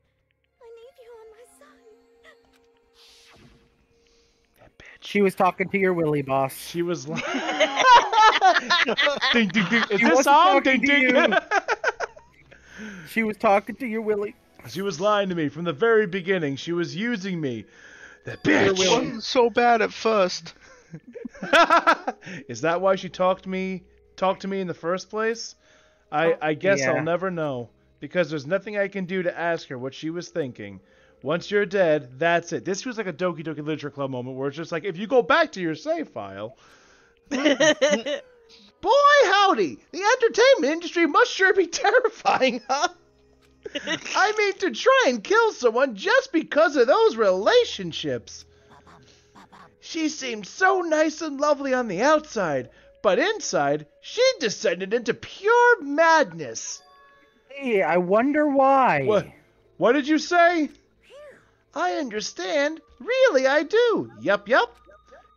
I need you on my side. She was talking to your Willy boss. She was like, ding, ding, ding. Is She this wasn't on? talking Ding, to ding. you. She was talking to your Willy. She was lying to me from the very beginning. She was using me. That bitch. It wasn't so bad at first. Is that why she talked to me in the first place? I guess yeah. I'll never know. Because there's nothing I can do to ask her what she was thinking. Once you're dead, that's it. This feels like a Doki Doki Literature Club moment where it's just like, if you go back to your save file... Boy, howdy! The entertainment industry must sure be terrifying, huh? I mean, to try and kill someone just because of those relationships. She seemed so nice and lovely on the outside, but inside, she descended into pure madness. Hey, I wonder why. What did you say? I understand. Really, I do. Yup.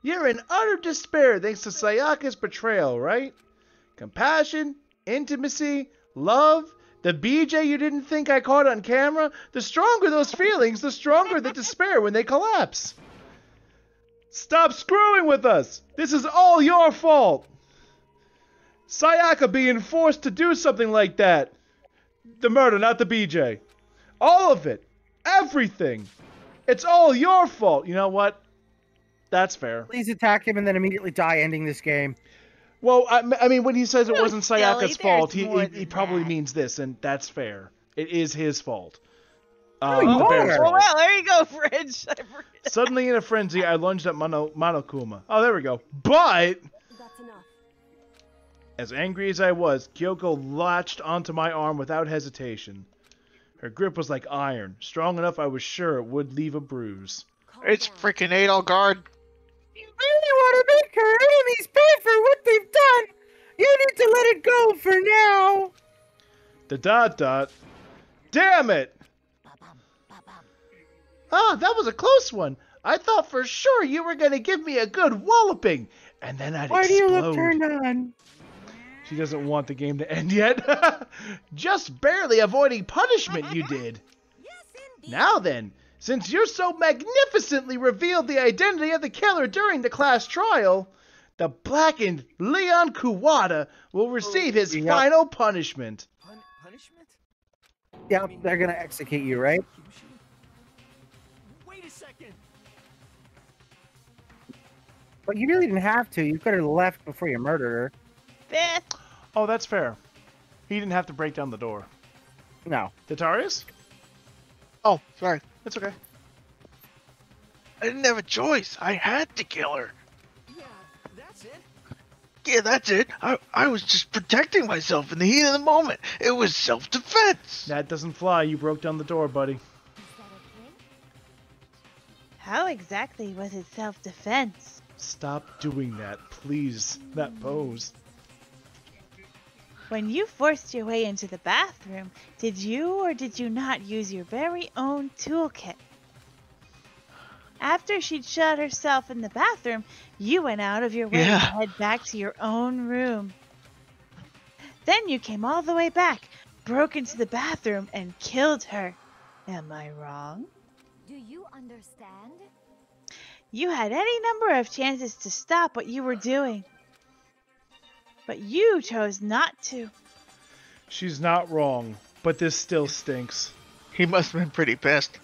You're in utter despair thanks to Sayaka's betrayal, right? Compassion, intimacy, love, the BJ you didn't think I caught on camera. The stronger those feelings, the stronger the despair when they collapse. Stop screwing with us. This is all your fault. Sayaka being forced to do something like that. The murder, not the BJ. All of it. Everything. It's all your fault. You know what? That's fair. Please attack him and then immediately die, ending this game. Well, I mean, when he says it wasn't Sayaka's fault, there's he probably means this, and that's fair. It is his fault. you Bear's are. fault. Well, there you go, Fridge. Suddenly in a frenzy, I lunged at Monokuma. Oh, there we go. But, That's enough. as angry as I was, Kyoko latched onto my arm without hesitation. Her grip was like iron, strong enough I was sure it would leave a bruise. It's freaking Edelgard. You really want to make her enemies pay for what they've done? You need to let it go for now. The ... Damn it! Ah, that was a close one. I thought for sure you were going to give me a good walloping, and then I'd Why do explode. you look turned on? She doesn't want the game to end yet. Just barely avoiding punishment you did. Now then, since you're so magnificently revealed the identity of the killer during the class trial, the blackened Leon Kuwata will receive his final punishment. Punishment? Yeah, they're gonna execute you, right? Wait a second. But you really didn't have to. You could have left before you murdered her. Fifth. Oh, that's fair. He didn't have to break down the door. No. Titarius? Oh, sorry. It's okay. I didn't have a choice. I had to kill her. Yeah, that's it. Yeah, that's it. I was just protecting myself in the heat of the moment. It was self-defense. That doesn't fly. You broke down the door, buddy. How exactly was it self-defense? Stop doing that, please. That pose. When you forced your way into the bathroom, did you or did you not use your very own toolkit? After she'd shut herself in the bathroom, you went out of your way to head back to your own room. Then you came all the way back, broke into the bathroom, and killed her. Am I wrong? Do you understand? You had any number of chances to stop what you were doing, but you chose not to. She's not wrong, but this still stinks. He must have been pretty pissed.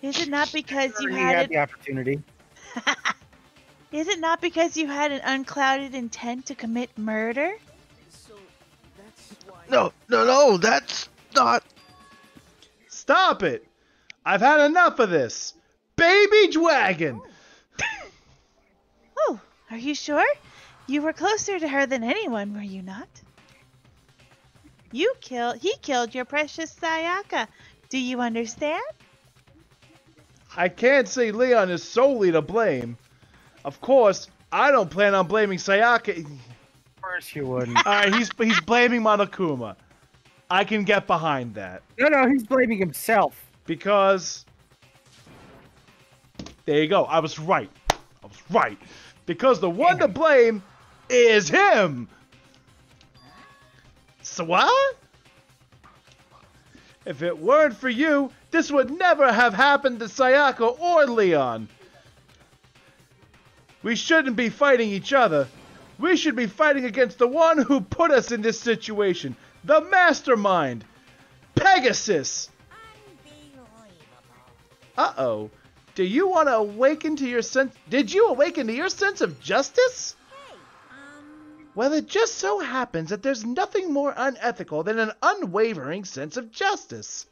Is it not because you He had the opportunity. Is it not because you had an unclouded intent to commit murder? So that's why. No, that's not. Stop it! I've had enough of this. Baby dragon! Oh, are you sure? You were closer to her than anyone, were you not? He killed your precious Sayaka. Do you understand? I can't say Leon is solely to blame. Of course, I don't plan on blaming Sayaka. Of course you wouldn't. Alright, he's blaming Monokuma. I can get behind that. No, he's blaming himself. Because... There you go. I was right. Because the one to blame is him. So what? If it weren't for you, this would never have happened to Sayaka or Leon. We shouldn't be fighting each other. We should be fighting against the one who put us in this situation. The mastermind. Pegasus. Uh-oh. Did you awaken to your sense of justice? Well, it just so happens that there's nothing more unethical than an unwavering sense of justice.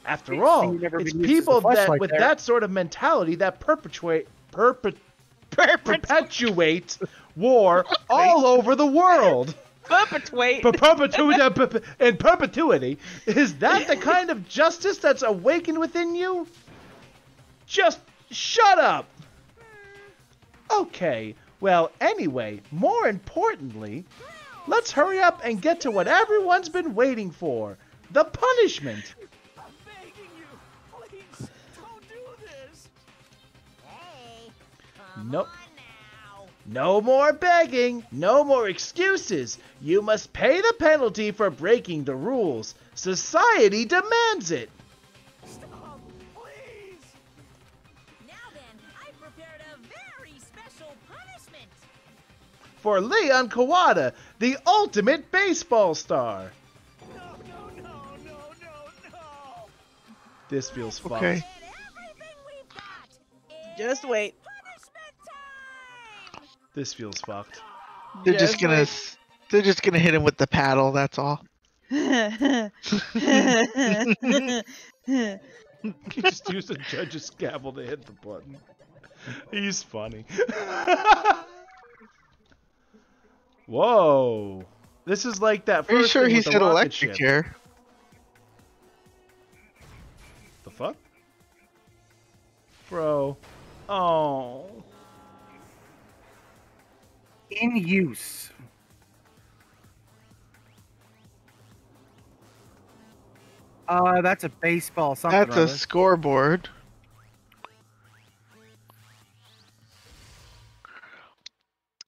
After all, it's people with that sort of mentality that perpetuate war all over the world. In perpetuity. Is that the kind of justice that's awakened within you? Just shut up! Okay, well, anyway, more importantly, let's hurry up and get to what everyone's been waiting for. The punishment! I'm begging you, please, don't do this. Hey, Nope. No more begging, no more excuses. You must pay the penalty for breaking the rules. Society demands it. Stop, please. Now then, I prepared a very special punishment. For Leon Kawada, the ultimate baseball star. No. This feels fucked. Okay. Just wait. This feels fucked. They're just gonna hit him with the paddle. That's all. He just used a judge's gavel to hit the button. He's funny. Whoa. This is like that Pretty first sure thing he with the said rocket electric ship. chair. The fuck? Bro. Oh. In use. That's a baseball something. That's a scoreboard.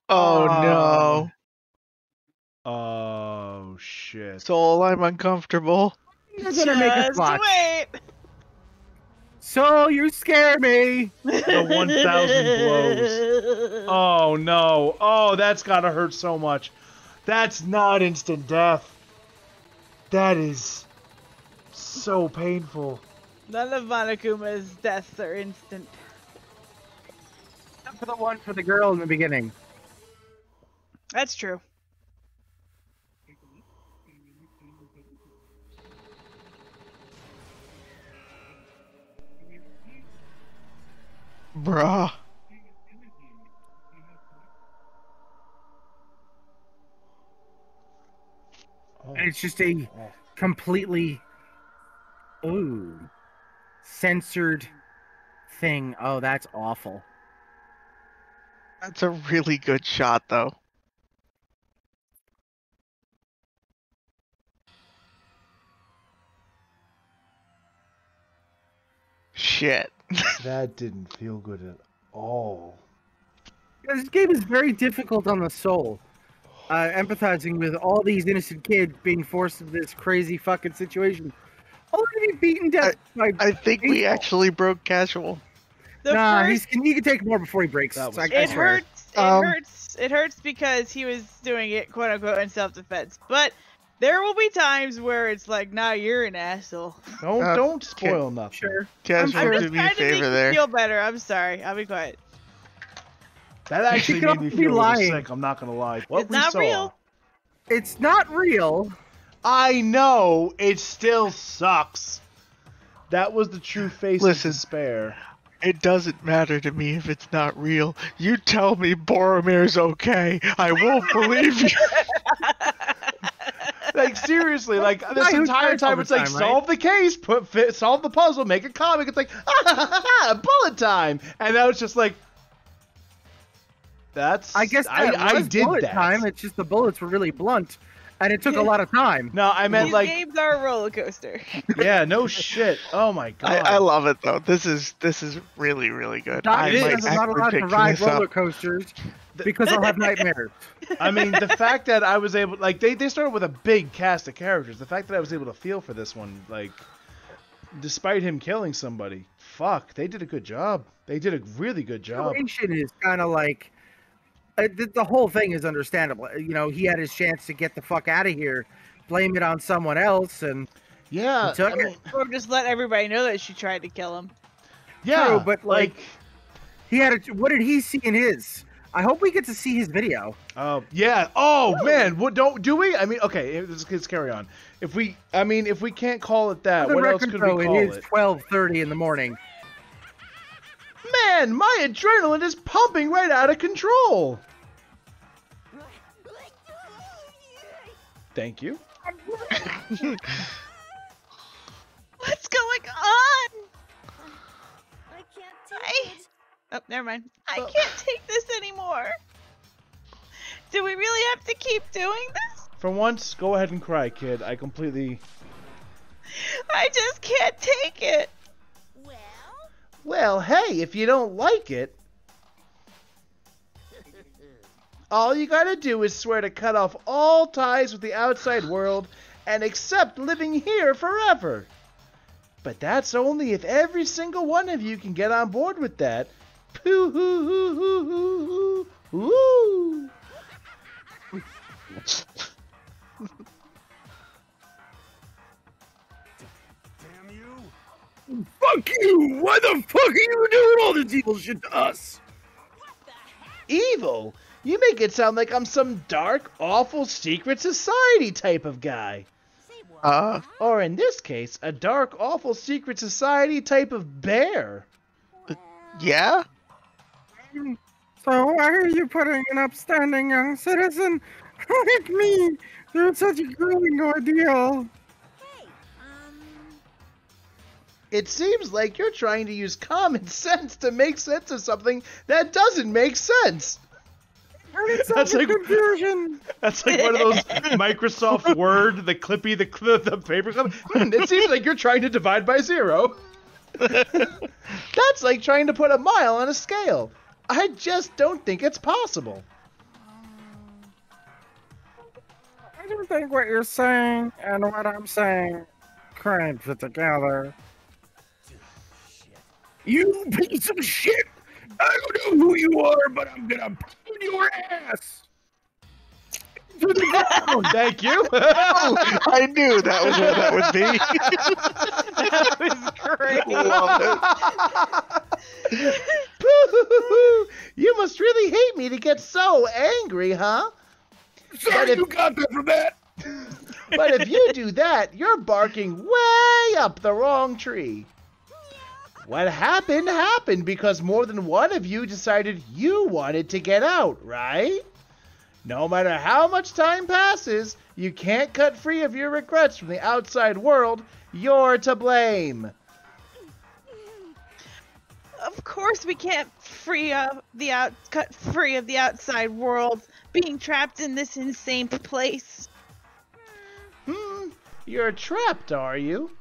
Oh no. Oh shit. Soul, I'm uncomfortable. You're gonna make us Just watch. wait. So you scare me. The 1,000 blows. Oh no. Oh, that's gotta hurt so much. That's not instant death. That is so painful. None of Monokuma's deaths are instant. Except for the one for the girl in the beginning. That's true. Bruh. And it's just a completely censored thing. Oh, that's awful. That's a really good shot, though. shit. That didn't feel good at all. This game is very difficult on the soul. Empathizing with all these innocent kids being forced into this crazy fucking situation. Only to be beaten death by I think we actually broke casual. Nah, he can take more before he breaks. It hurts. It hurts because he was doing it, quote unquote, in self-defense. But there will be times where it's like, nah, you're an asshole. Don't spoil nothing. Sure. Casual, I'm do just me a trying to make favor you there. feel better. I'm sorry. I'll be quiet. That actually made me feel a little sick. I'm not gonna lie. What It's not real. It's not real. I know. It still sucks. That was the true face of despair. It doesn't matter to me if it's not real. You tell me Boromir's okay. I won't believe you. Like, seriously, like, this entire time it's like, solve the case, solve the puzzle, make a comic. It's like, bullet time. And now it's just like, I guess I did bullet that. Time. It's just the bullets were really blunt, and it took a lot of time. No, I meant These games are a roller coaster. Yeah, no shit. Oh my god. I love it though. This is really really good. I'm not allowed to ride roller coasters because I'll have nightmares. I mean, the fact that I was able, like, they started with a big cast of characters. The fact that I was able to feel for this one, like, despite him killing somebody, fuck, they did a good job. They did a really good job. The situation is kind of like. The whole thing is understandable. You know, he had his chance to get the fuck out of here, blame it on someone else, and he took it. Or just let everybody know that she tried to kill him. Yeah, true, but like he had what did he see in his? I hope we get to see his video. Yeah. Oh man, what do we? I mean, okay, let's carry on. If we can't call it that, what else could we call it? It is 12:30 in the morning. Man, my adrenaline is pumping right out of control. Thank you. What's going on? I can't take it. Oh, never mind. I can't take this anymore. Do we really have to keep doing this? For once, go ahead and cry, kid. I just can't take it. Well, hey, if you don't like it, all you gotta do is swear to cut off all ties with the outside world and accept living here forever. But that's only if every single one of you can get on board with that. Ooh. Damn you! Fuck you! Why the fuck are you doing all this evil shit to us? Evil? You make it sound like I'm some dark, awful secret society type of guy. Or in this case, a dark, awful secret society type of bear. Yeah? So why are you putting an upstanding young citizen like me through such a grueling ordeal? It seems like you're trying to use common sense to make sense of something that doesn't make sense. That's like confusion. That's like one of those Microsoft Word, the clippy, the paper clip. It seems like you're trying to divide by 0. That's like trying to put a mile on a scale. I just don't think it's possible. I don't think what you're saying and what I'm saying can't fit together. You piece of shit! I don't know who you are, but I'm gonna pound your ass! To the ground! Thank you! I knew that was what that would be. That was great. Love it. You must really hate me to get so angry, huh? Sorry you got that from that! But if you do that, you're barking way up the wrong tree. What happened because more than one of you decided you wanted to get out, right? No matter how much time passes, you can't cut free of your regrets from the outside world. You're to blame. Of course we can't cut free of the outside world, being trapped in this insane place. You're trapped, are you?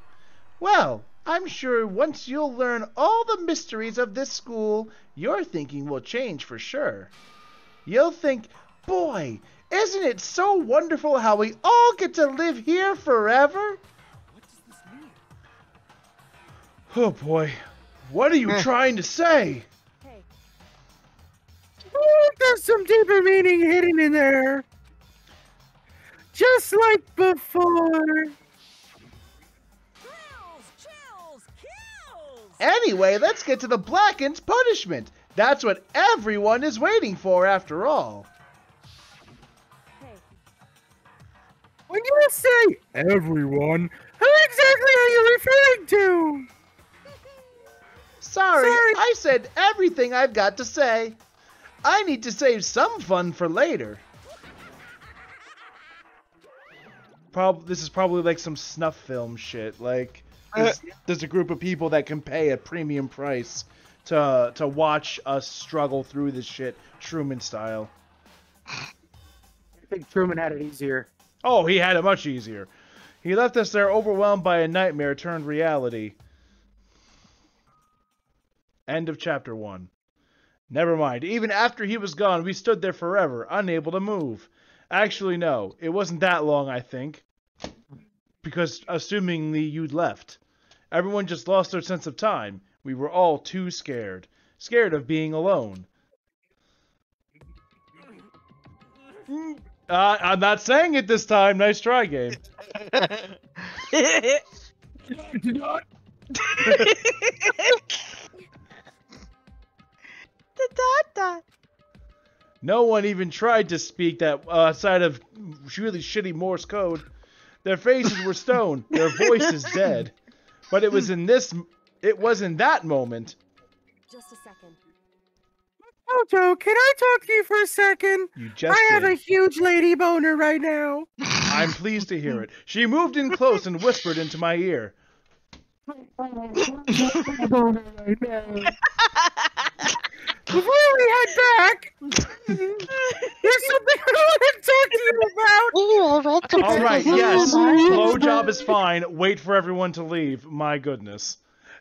Well, I'm sure once you'll learn all the mysteries of this school, your thinking will change for sure. You'll think, boy, isn't it so wonderful how we all get to live here forever? What does this mean? Oh boy, what are you trying to say? Hey, Oh, there's some deeper meaning hidden in there. Just like before. Chills, kills! Anyway, let's get to the Blackened's punishment. That's what everyone is waiting for after all. hey, When you say everyone, who exactly are you referring to? Sorry, I said everything I've got to say. I need to save some fun for later. This is probably like some snuff film shit. Like, there's a group of people that can pay a premium price to watch us struggle through this shit, Truman style. I think Truman had it easier. Oh, he had it much easier. He left us there overwhelmed by a nightmare turned reality. End of chapter 1. Never mind. Even after he was gone, we stood there forever, unable to move. Actually, no. It wasn't that long, I think. Because, assumingly, you'd left. Everyone just lost their sense of time. We were all too scared. Scared of being alone. I'm not saying it this time. Nice try, game. No one even tried to speak that outside of really shitty Morse code. Their faces were stone, their voices dead. But it was in that moment. just a second. Mojo, can I talk to you for a second? You just I have did. a huge lady boner right now. I'm pleased to hear it. She moved in close and whispered into my ear. Before we head back, there's something I want to talk to you about. All right, yes, blowjob is fine. Wait for everyone to leave. My goodness.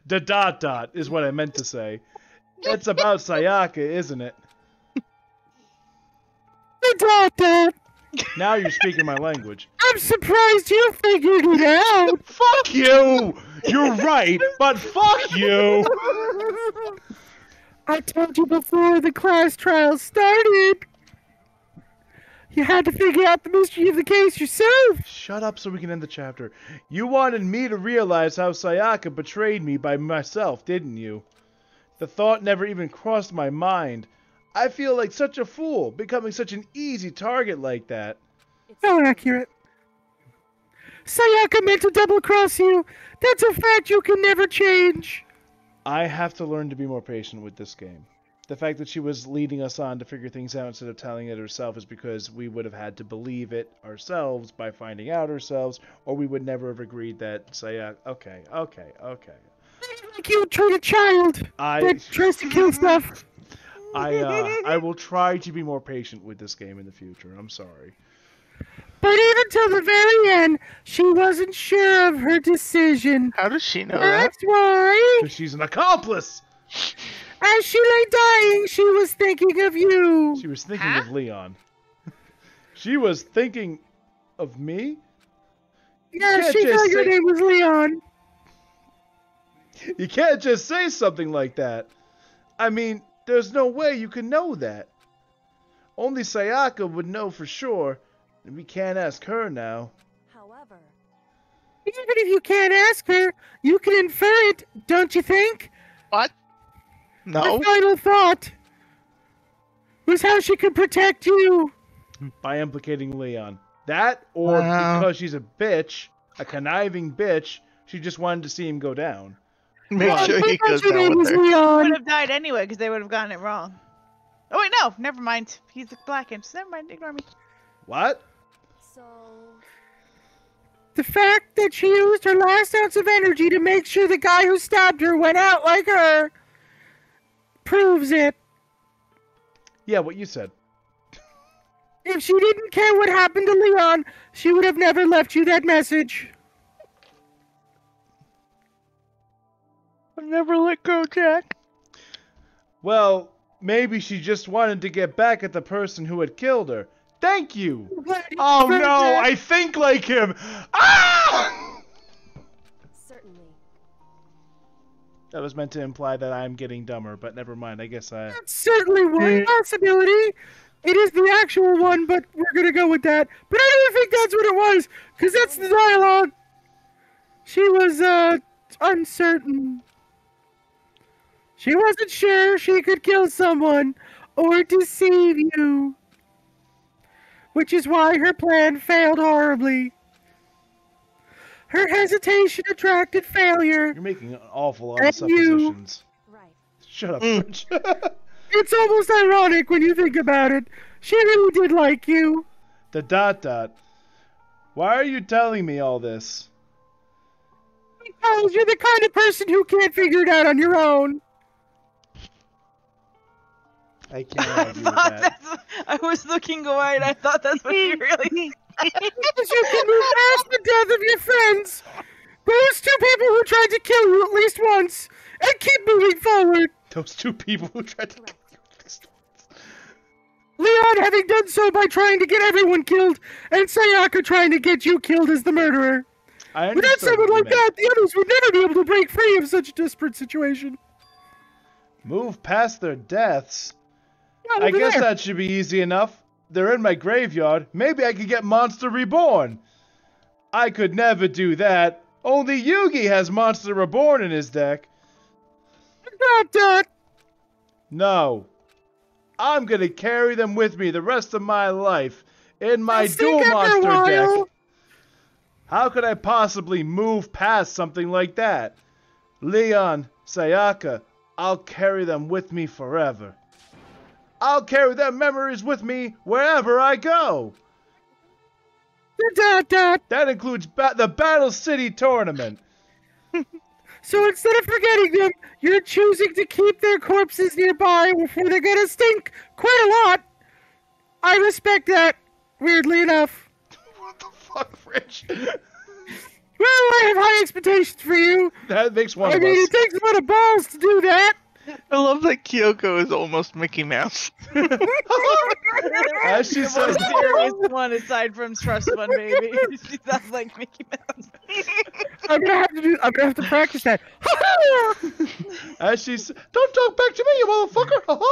Dot is what I meant to say. It's about Sayaka, isn't it? Now you're speaking my language. I'm surprised you figured it out. Fuck you! You're right, but fuck you! I told you before the class trial started. You had to figure out the mystery of the case yourself. Shut up so we can end the chapter. You wanted me to realize how Sayaka betrayed me by myself, didn't you? The thought never even crossed my mind. I feel like such a fool, becoming such an easy target like that. So accurate. Sayaka meant to double-cross you. That's a fact you can never change. I have to learn to be more patient with this game. The fact that she was leading us on to figure things out instead of telling it herself is because we would have had to believe it ourselves by finding out ourselves, or we would never have agreed that Sayaka... Okay. Like you treat a child that tries to kill stuff. I will try to be more patient with this game in the future. I'm sorry. But even till the very end, she wasn't sure of her decision. How does she know that? That's why, Because she's an accomplice! as she lay dying, she was thinking of you. She was thinking of Leon. She was thinking of me? Yeah, can't she just thought your say- name was Leon. You can't just say something like that. I mean, there's no way you can know that. Only Sayaka would know for sure, and we can't ask her now. However, Even if you can't ask her, you can infer it, don't you think? What? No. Her final thought was how she could protect you. By implicating Leon. That, or because she's a bitch, a conniving bitch, she just wanted to see him go down. Make sure he goes Your down name with was her. Would Leon. have died anyway because they would have gotten it wrong. Oh wait, no, never mind. He's blackened. So never mind. Ignore me. What? so The fact that she used her last ounce of energy to make sure the guy who stabbed her went out like her proves it. Yeah, what you said. If she didn't care what happened to Leon, she would have never left you that message. Never let go, Jack. Well, maybe she just wanted to get back at the person who had killed her. Thank you! Oh no, I think like him! Ah! Certainly. That was meant to imply that I'm getting dumber, but never mind, I guess I... That's certainly one possibility. It is the actual one, but we're gonna go with that. But I don't think that's what it was, because that's the dialogue. She was, uncertain. She wasn't sure she could kill someone or deceive you. Which is why her plan failed horribly. Her hesitation attracted failure. You're making an awful lot of suppositions. Right. Shut up, Fridge. It's almost ironic when you think about it. She really did like you. The ... Why are you telling me all this? Because you're the kind of person who can't figure it out on your own. I can't argue with that. I was looking away and I thought that's what you really Because you can move past the death of your friends. Those two people who tried to kill you at least once. And keep moving forward. Those two people who tried to kill you at least once. Leon having done so by trying to get everyone killed, and Sayaka trying to get you killed as the murderer. Without someone like that, the others would never be able to break free of such a desperate situation. Move past their deaths? Yeah, I guess there. that should be easy enough. They're in my graveyard. Maybe I could get Monster Reborn. I could never do that. Only Yugi has Monster Reborn in his deck. No. I'm gonna carry them with me the rest of my life in my dual monster deck. How could I possibly move past something like that? Leon, Sayaka, I'll carry them with me forever. I'll carry their memories with me wherever I go. That includes the Battle City tournament. So instead of forgetting them, you're choosing to keep their corpses nearby before they're gonna stink quite a lot. I respect that, weirdly enough. What the fuck, Fridge? Well, I have high expectations for you. That makes one of us. I mean, it takes a lot of balls to do that. I love that Kyoko is almost Mickey Mouse. As she says, serious one aside from Trust Fund Baby. She sounds like Mickey Mouse. I'm gonna have to practice that. As she said, "Don't talk back to me, you motherfucker!"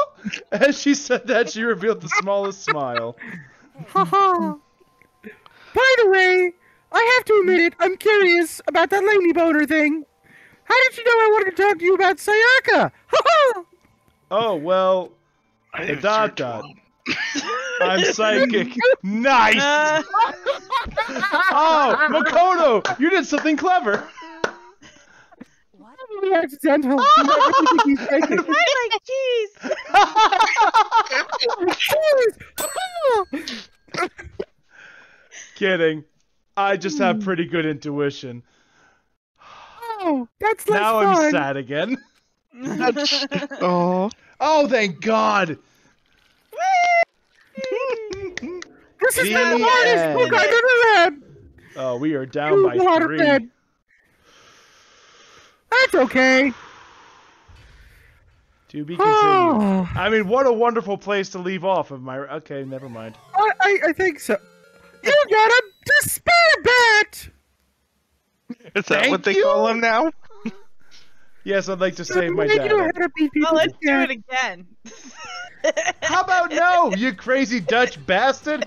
As she said that, she revealed the smallest smile. By the way, I have to admit it, I'm curious about that lady boner thing. How did you know I wanted to talk to you about Sayaka? Oh, well, I'm psychic. Nice! Oh, Makoto, you did something clever. What? Accidental. I like cheese. Kidding. I just have pretty good intuition. Oh, that's less now fun. I'm sad again. Oh, thank God. This is the hardest book I've ever read. Oh, we are down by 3. That's okay. To be continued. I mean, what a wonderful place to leave off of my... Okay, never mind. I think so. You got a despair bat! Is that what they call him now? Yes, I'd like to save my dad. Well, let's do it again. How about no, you crazy Dutch bastard?